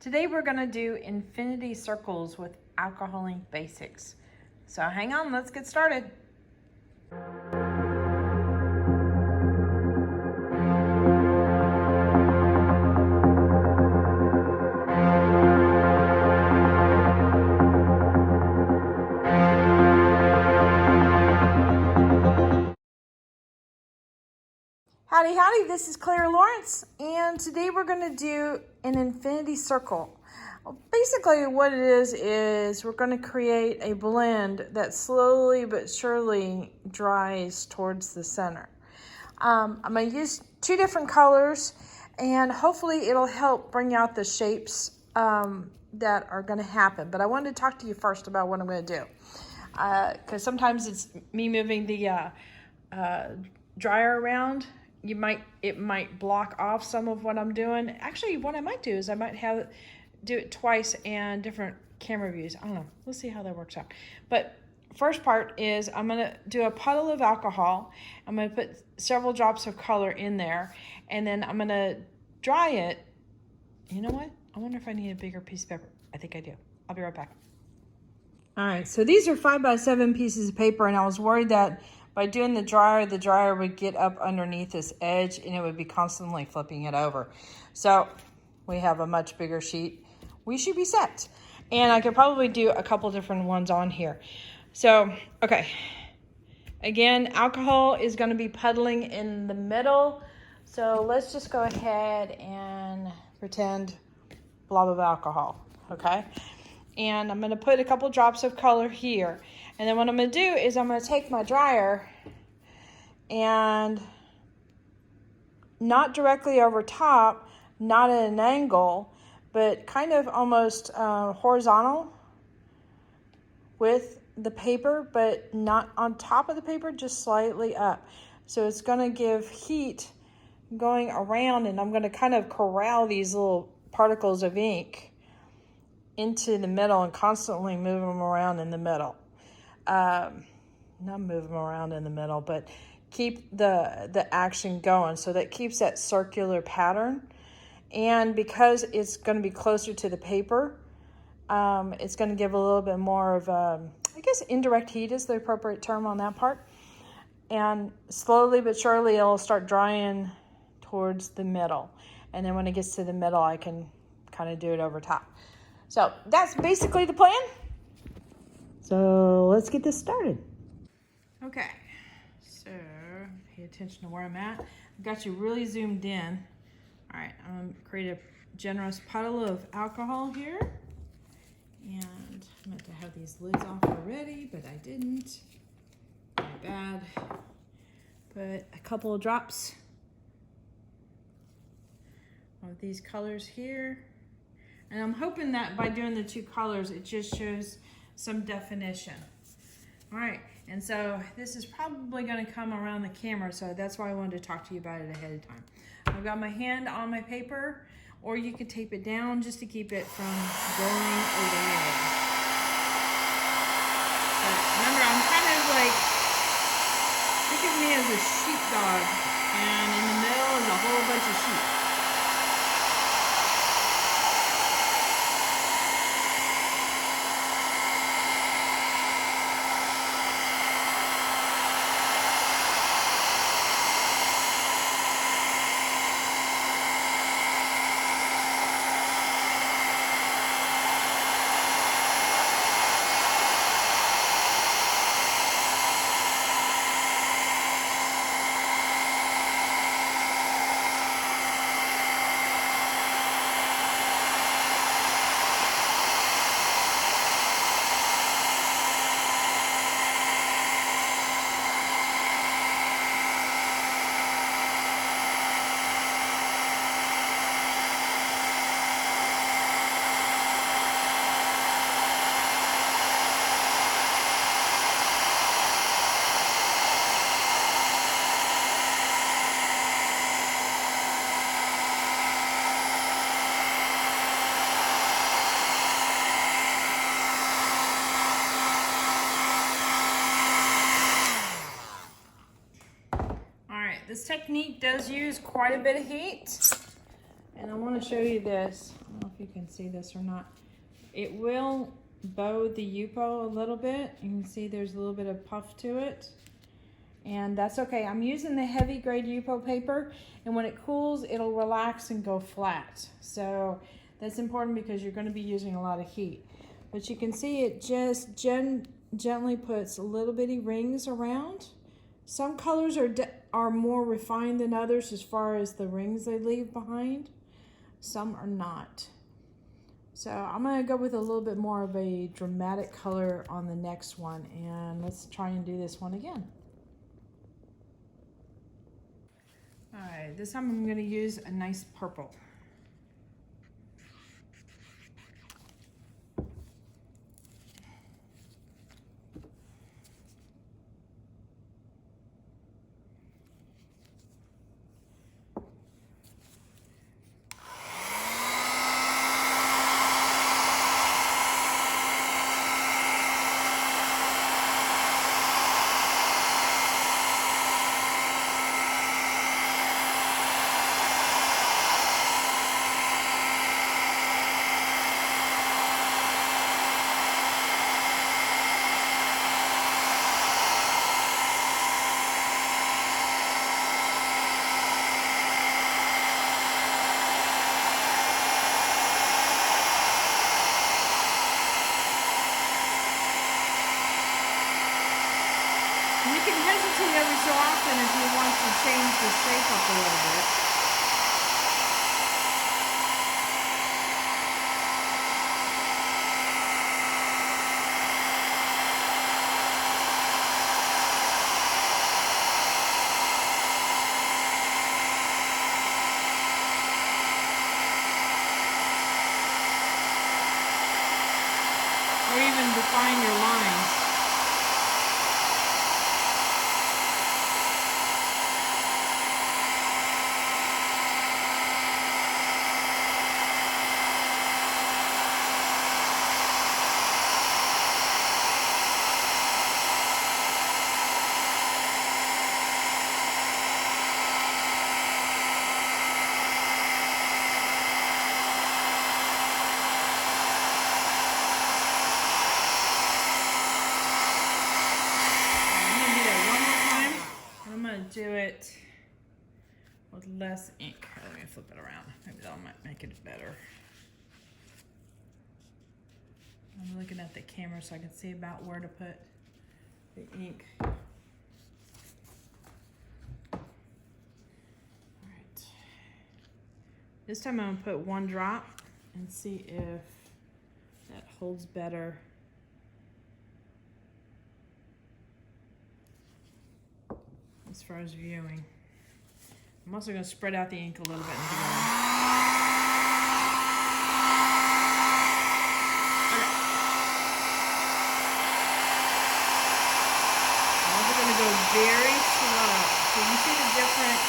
Today we're gonna do infinity circles with alcohol ink basics. So hang on, let's get started. Howdy, howdy, this is Clara Lawrence, and today we're gonna do an infinity circle. Basically what it is we're gonna create a blend that slowly but surely dries towards the center. I'm gonna use two different colors, and hopefully it'll help bring out the shapes that are gonna happen. But I wanted to talk to you first about what I'm gonna do. Because sometimes it's me moving the dryer around. It might block off some of what I'm doing. Actually, what I might do is I might do it twice and different camera views. I don't know. We'll see how that works out. But first part is I'm gonna do a puddle of alcohol. I'm gonna put several drops of color in there, and then I'm gonna dry it. You know what? I wonder if I need a bigger piece of paper. I think I do. I'll be right back. All right, so these are 5x7 pieces of paper, and I was worried that by doing the dryer would get up underneath this edge and it would be constantly flipping it over. So we have a much bigger sheet. We should be set. And I could probably do a couple different ones on here. So, okay. Again, alcohol is gonna be puddling in the middle. So let's just go ahead and pretend blob of alcohol, okay? And I'm gonna put a couple drops of color here. And then what I'm gonna do is I'm gonna take my dryer and not directly over top, not at an angle, but kind of almost horizontal with the paper, but not on top of the paper, just slightly up. So it's gonna give heat going around, and I'm gonna kind of corral these little particles of ink into the middle and constantly move them around in the middle. Not move them around in the middle, but keep the action going. So that keeps that circular pattern. And because it's going to be closer to the paper, it's going to give a little bit more of, I guess indirect heat is the appropriate term on that part. And slowly but surely it'll start drying towards the middle. And then when it gets to the middle, I can kind of do it over top. So that's basically the plan. So let's get this started. Okay, so pay attention to where I'm at. I've got you really zoomed in. All right, I'm gonna create a generous puddle of alcohol here. And I meant to have these lids off already, but I didn't. My bad. Put a couple of drops of these colors here. And I'm hoping that by doing the two colors, it just shows some definition. All right, and so this is probably gonna come around the camera, so that's why I wanted to talk to you about it ahead of time. I've got my hand on my paper, or you could tape it down just to keep it from going away. But remember, I'm kind of like, think of me as a sheepdog, and in the middle is a whole bunch of sheep. This technique does use quite a bit of heat, and I want to show you this. I don't know if if you can see this or not. It will bow the Yupo a little bit. You can see there's a little bit of puff to it. And that's okay. I'm using the heavy grade Yupo paper, and when it cools, it'll relax and go flat. So that's important because you're going to be using a lot of heat. But you can see it just gently puts little bitty rings around. Some colors are more refined than others as far as the rings they leave behind. Some are not. So I'm going to go with a little bit more of a dramatic color on the next one, and let's try and do this one again. All right, this time I'm going to use a nice purple. You can hesitate every so often if you want to change the shape up a little bit. Or even define your lines. Do it with less ink. Let me flip it around. Maybe that might make it better. I'm looking at the camera so I can see about where to put the ink. All right. This time I'm gonna put one drop and see if that holds better. As far as viewing. I'm also going to spread out the ink a little bit and viewing. Okay. I'm also going to go very slow. So you see the difference.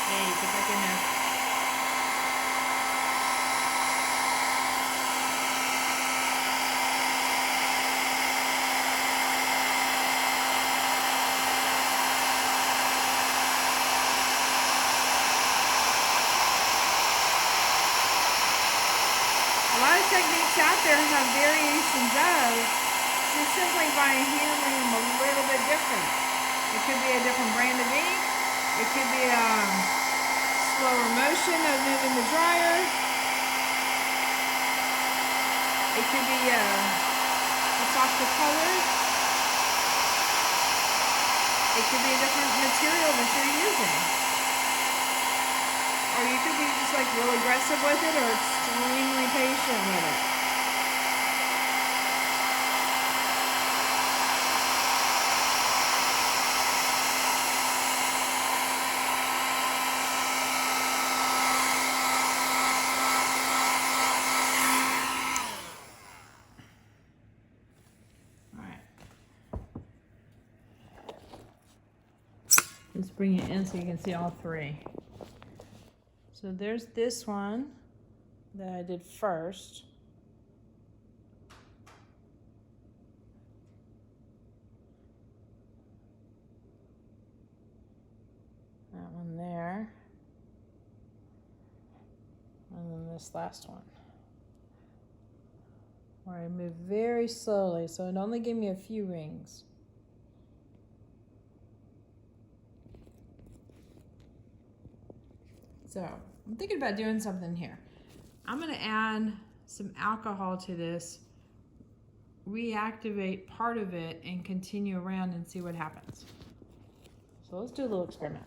Hey, get back in there. A lot of techniques out there have variations of, just simply by handling them a little bit different. It could be a different brand of ink. It could be a slower motion of moving the dryer. It could be a softer color. It could be a different material that you're using. Or you could be just like real aggressive with it or extremely patient with it. All right. Let's bring it in so you can see all three. So there's this one that I did first. That one there. And then this last one, where I move very slowly, so it only gave me a few rings. So I'm thinking about doing something here. I'm going to add some alcohol to this, reactivate part of it, and continue around and see what happens. So let's do a little experiment.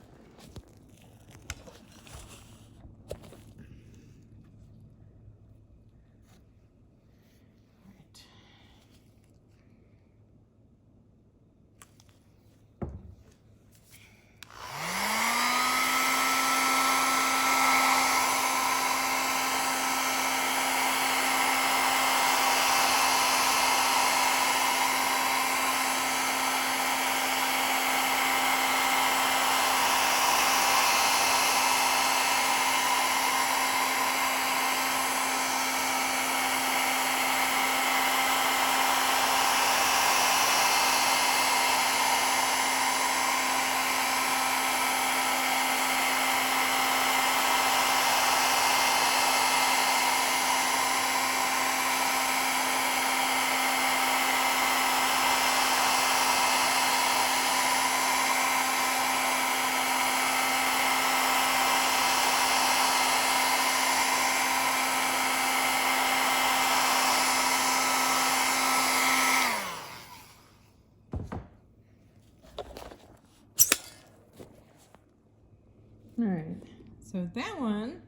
All right, so that one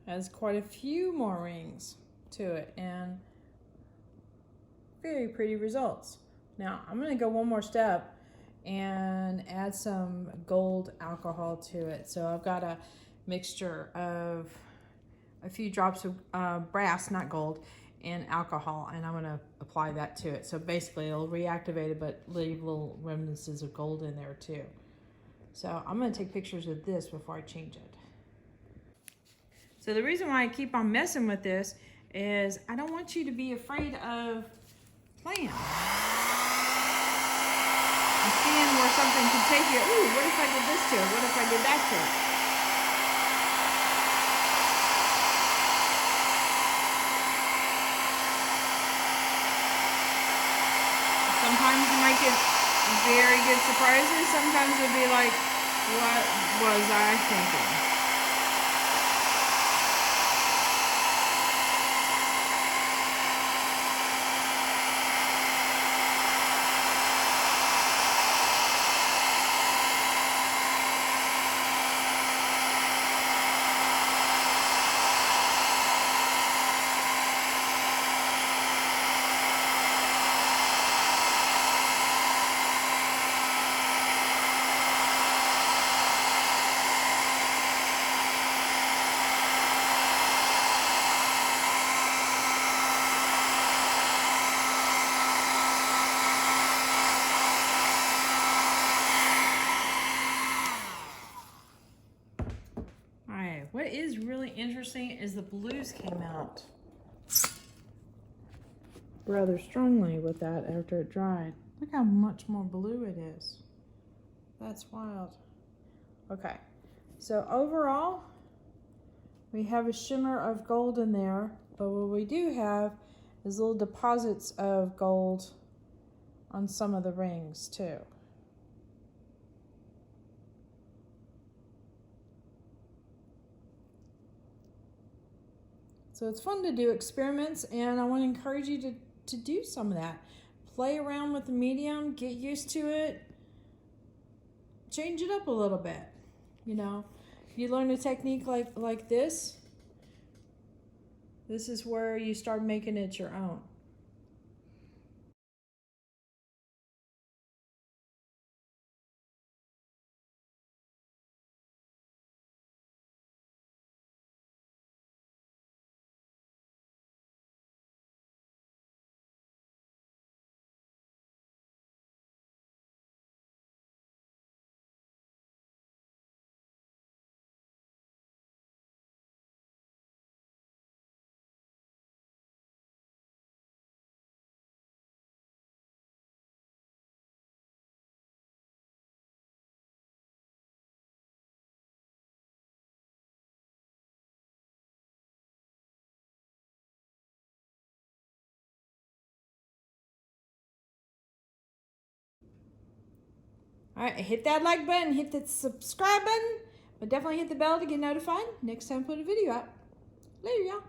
has quite a few more rings to it and very pretty results. Now I'm going to go one more step and add some gold alcohol to it. So I've got a mixture of a few drops of brass, not gold, and alcohol, and I'm going to apply that to it. So basically it'll reactivate it but leave little remnants of gold in there too. So I'm going to take pictures of this before I change it. So the reason why I keep on messing with this is I don't want you to be afraid of playing. And seeing where something can take you. Ooh, what if I did this to it? What if I did that to it? Sometimes you might get very good surprises. Sometimes it'll be like, what was I thinking? What is really interesting is the blues came out rather strongly with that after it dried. Look how much more blue it is. That's wild. Okay, so overall, we have a shimmer of gold in there, but what we do have is little deposits of gold on some of the rings too. So it's fun to do experiments, and I want to encourage you to do some of that. Play around with the medium, get used to it, change it up a little bit. You know, if you learn a technique like this is where you start making it your own. All right, hit that like button, hit that subscribe button, but definitely hit the bell to get notified next time I put a video out. Later, y'all.